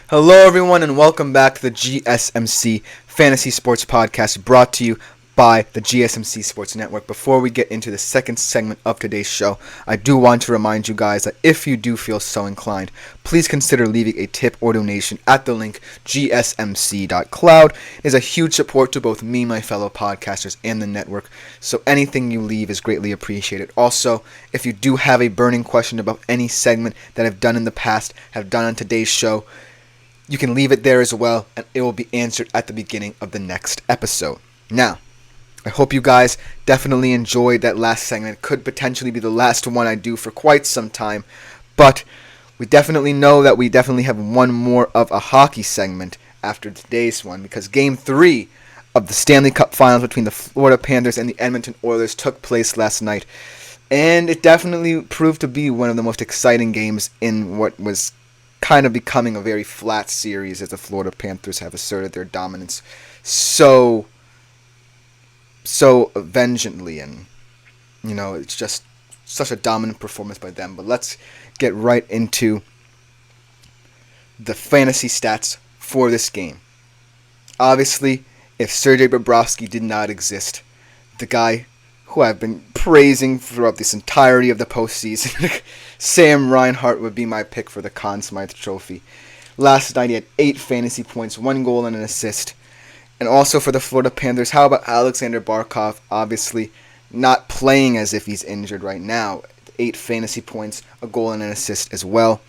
Hello, everyone, and welcome back to the GSMC Fantasy Sports Podcast, brought to you by the GSMC Sports Network. Before we get into the second segment of today's show, I do want to remind you guys that if you do feel so inclined, please consider leaving a tip or donation at the link gsmc.cloud. It is a huge support to both me, my fellow podcasters, and the network, so anything you leave is greatly appreciated. Also, if you do have a burning question about any segment that I've done in the past, have done on today's show, you can leave it there as well, and it will be answered at the beginning of the next episode. Now, I hope you guys definitely enjoyed that last segment. It could potentially be the last one I do for quite some time, but we definitely know that we definitely have one more of a hockey segment after today's one, because Game 3 of the Stanley Cup Finals between the Florida Panthers and the Edmonton Oilers took place last night, and it definitely proved to be one of the most exciting games in what was kind of becoming a very flat series, as the Florida Panthers have asserted their dominance so vengefully, and it's just such a dominant performance by them. But let's get right into the fantasy stats for this game. Obviously, if Sergei Bobrovsky did not exist, the guy who I've been praising throughout this entirety of the postseason, Sam Reinhart, would be my pick for the Conn Smythe Trophy. Last night he had 8 fantasy points, 1 goal and an assist. And also for the Florida Panthers, how about Alexander Barkov? Obviously not playing as if he's injured right now. 8 fantasy points, a goal and an assist as well.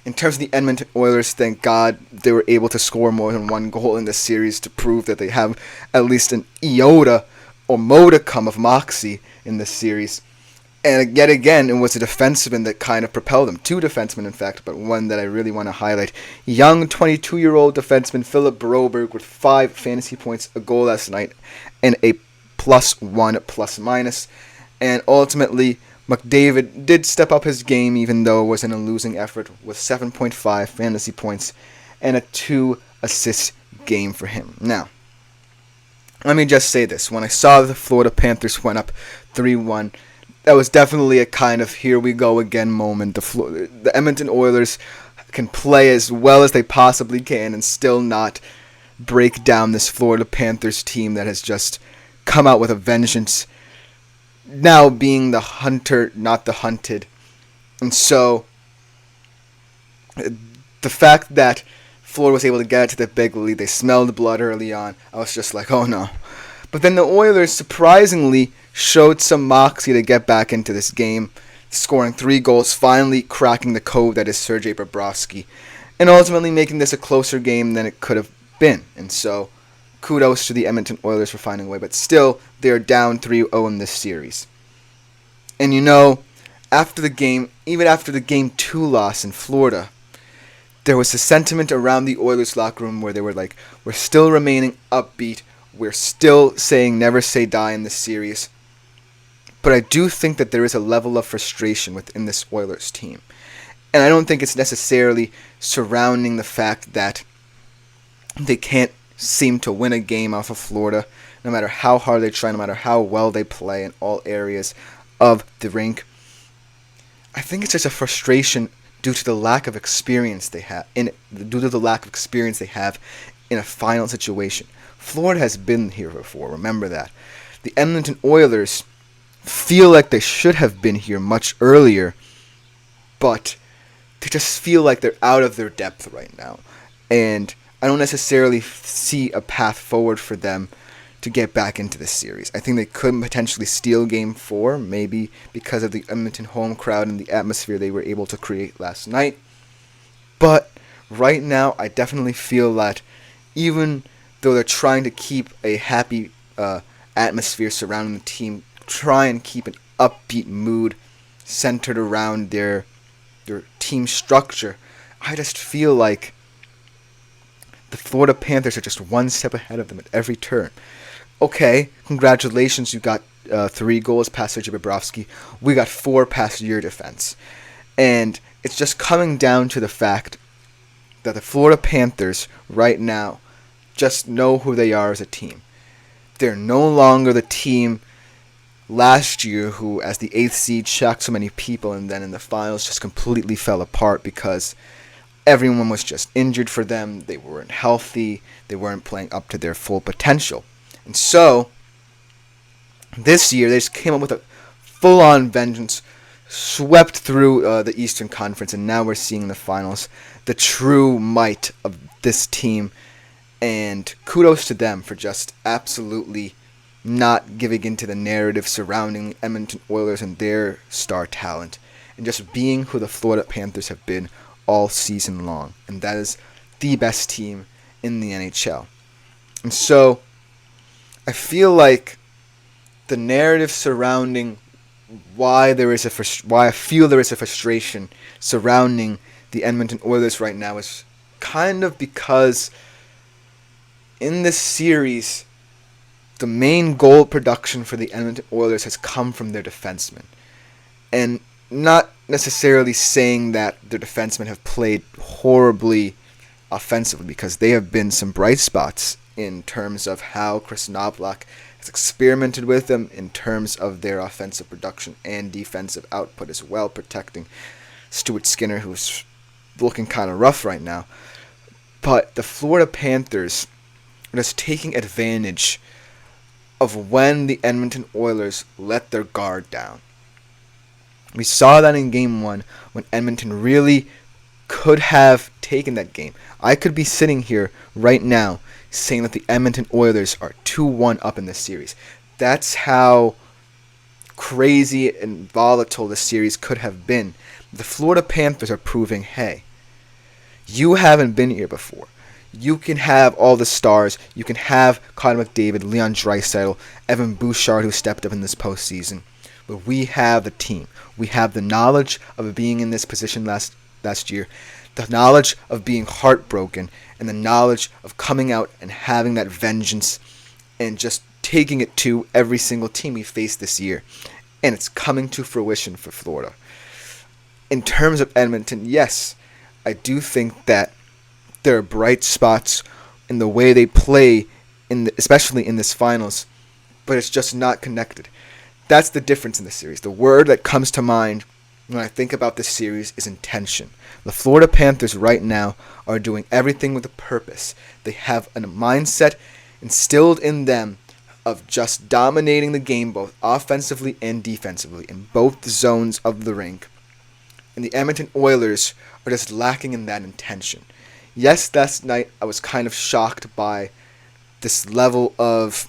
In terms of the Edmonton Oilers, thank God they were able to score more than 1 goal in this series to prove that they have at least an iota or modicum of moxie in this series. And yet again, it was a defenseman that kind of propelled them. 2 defensemen, in fact, but one that I really want to highlight. Young 22-year-old defenseman Philip Broberg with 5 fantasy points, a goal last night, and a +1 ±. And ultimately, McDavid did step up his game, even though it was in a losing effort, with 7.5 fantasy points and a 2-assist game for him. Now, let me just say this. When I saw the Florida Panthers went up 3-1, that was definitely a kind of here we go again moment. The Edmonton Oilers can play as well as they possibly can and still not break down this Florida Panthers team that has just come out with a vengeance, now being the hunter, not the hunted. And so, the fact that Florida was able to get it to the big lead, they smelled blood early on, I was just like, oh no. But then the Oilers surprisingly showed some moxie to get back into this game, scoring 3 goals, finally cracking the code that is Sergei Bobrovsky, and ultimately making this a closer game than it could have been. And so, kudos to the Edmonton Oilers for finding a way, but still, they are down 3-0 in this series. And after the game, even after the Game 2 loss in Florida, there was a sentiment around the Oilers locker room where they were like, we're still remaining upbeat, we're still saying never say die in this series. But I do think that there is a level of frustration within this Oilers team. And I don't think it's necessarily surrounding the fact that they can't seem to win a game off of Florida, no matter how hard they try, no matter how well they play in all areas of the rink. I think it's just a frustration due to the lack of experience they have in a final situation. Florida has been here before, remember that. The Edmonton Oilers feel like they should have been here much earlier, but they just feel like they're out of their depth right now. And I don't necessarily see a path forward for them to get back into this series. I think they could potentially steal Game 4, maybe because of the Edmonton home crowd and the atmosphere they were able to create last night. But right now, I definitely feel that even though they're trying to keep a happy atmosphere surrounding the team, try and keep an upbeat mood centered around their team structure, I just feel like the Florida Panthers are just one step ahead of them at every turn. Okay, congratulations, you got 3 goals past Sergei Bobrovsky. We got 4 past your defense. And it's just coming down to the fact that the Florida Panthers right now just know who they are as a team. They're no longer the team last year who, as the 8th seed, shocked so many people and then in the finals just completely fell apart because everyone was just injured for them. They weren't healthy. They weren't playing up to their full potential. And so, this year, they just came up with a full-on vengeance, swept through the Eastern Conference, and now we're seeing in the finals the true might of this team. And kudos to them for just absolutely not giving into the narrative surrounding the Edmonton Oilers and their star talent, and just being who the Florida Panthers have been all season long. And that is the best team in the NHL. And so, I feel like the narrative surrounding why I feel there is a frustration surrounding the Edmonton Oilers right now is kind of because in this series, the main goal production for the Edmonton Oilers has come from their defensemen. And not necessarily saying that their defensemen have played horribly offensively, because they have been some bright spots in terms of how Chris Knoblauch has experimented with them in terms of their offensive production and defensive output as well, protecting Stuart Skinner, who's looking kind of rough right now. But the Florida Panthers are just taking advantage of when the Edmonton Oilers let their guard down. We saw that in Game 1 when Edmonton really could have taken that game. I could be sitting here right now saying that the Edmonton Oilers are 2-1 up in this series. That's how crazy and volatile the series could have been. The Florida Panthers are proving, hey, you haven't been here before. You can have all the stars. You can have Connor McDavid, Leon Draisaitl, Evan Bouchard, who stepped up in this postseason. But we have the team. We have the knowledge of being in this position last year, the knowledge of being heartbroken, and the knowledge of coming out and having that vengeance and just taking it to every single team we face this year. And it's coming to fruition for Florida. In terms of Edmonton, yes, I do think that there are bright spots in the way they play, especially in this finals, but it's just not connected. That's the difference in the series. The word that comes to mind when I think about this series is intention. The Florida Panthers right now are doing everything with a purpose. They have a mindset instilled in them of just dominating the game both offensively and defensively in both zones of the rink. And the Edmonton Oilers are just lacking in that intention. Yes, last night I was kind of shocked by this level of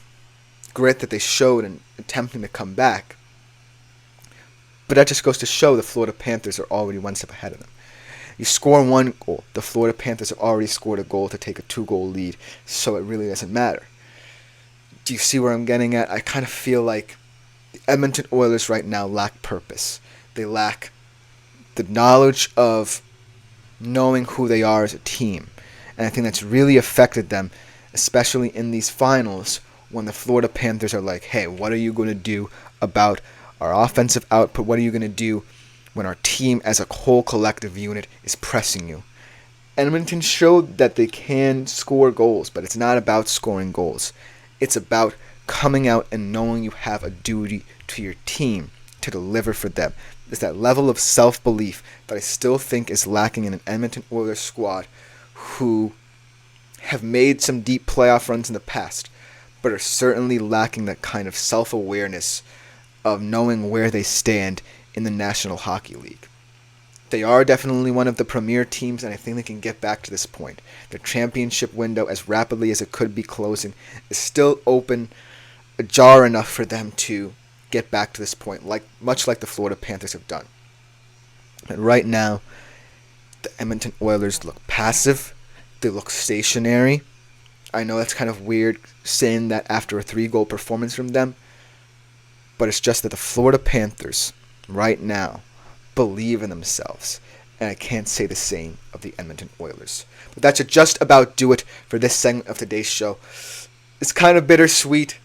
grit that they showed in attempting to come back. But that just goes to show the Florida Panthers are already one step ahead of them. You score one goal, the Florida Panthers have already scored a goal to take a 2-goal lead, so it really doesn't matter. Do you see where I'm getting at? I kind of feel like the Edmonton Oilers right now lack purpose. They lack the knowledge of knowing who they are as a team. And I think that's really affected them, especially in these finals, when the Florida Panthers are like, hey, what are you going to do about our offensive output? What are you going to do when our team as a whole collective unit is pressing you? Edmonton showed that they can score goals, but it's not about scoring goals. It's about coming out and knowing you have a duty to your team to deliver for them. There's that level of self-belief that I still think is lacking in an Edmonton Oilers squad who have made some deep playoff runs in the past, but are certainly lacking that kind of self-awareness of knowing where they stand in the National Hockey League. They are definitely one of the premier teams, and I think they can get back to this point. Their championship window, as rapidly as it could be closing, is still open, ajar enough for them to get back to this point, much like the Florida Panthers have done. And right now, the Edmonton Oilers look passive. They look stationary. I know that's kind of weird saying that after a 3-goal performance from them, but it's just that the Florida Panthers right now believe in themselves, and I can't say the same of the Edmonton Oilers. But that should just about do it for this segment of today's show. It's kind of bittersweet,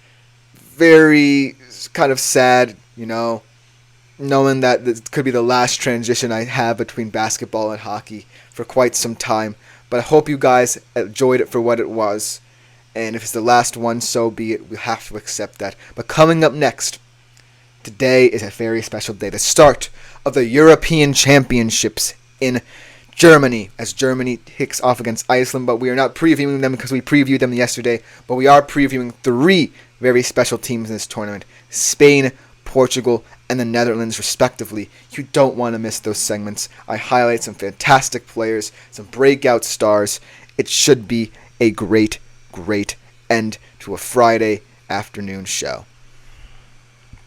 very kind of sad, knowing that this could be the last transition I have between basketball and hockey for quite some time. But I hope you guys enjoyed it for what it was, and if it's the last one, so be it. We'll have to accept that. But coming up next, today is a very special day, the start of the European Championships in Germany, as Germany kicks off against Iceland, but we are not previewing them because we previewed them yesterday, but we are previewing 3 very special teams in this tournament: Spain, Portugal, and the Netherlands, respectively. You don't want to miss those segments. I highlight some fantastic players, some breakout stars. It should be a great, great end to a Friday afternoon show.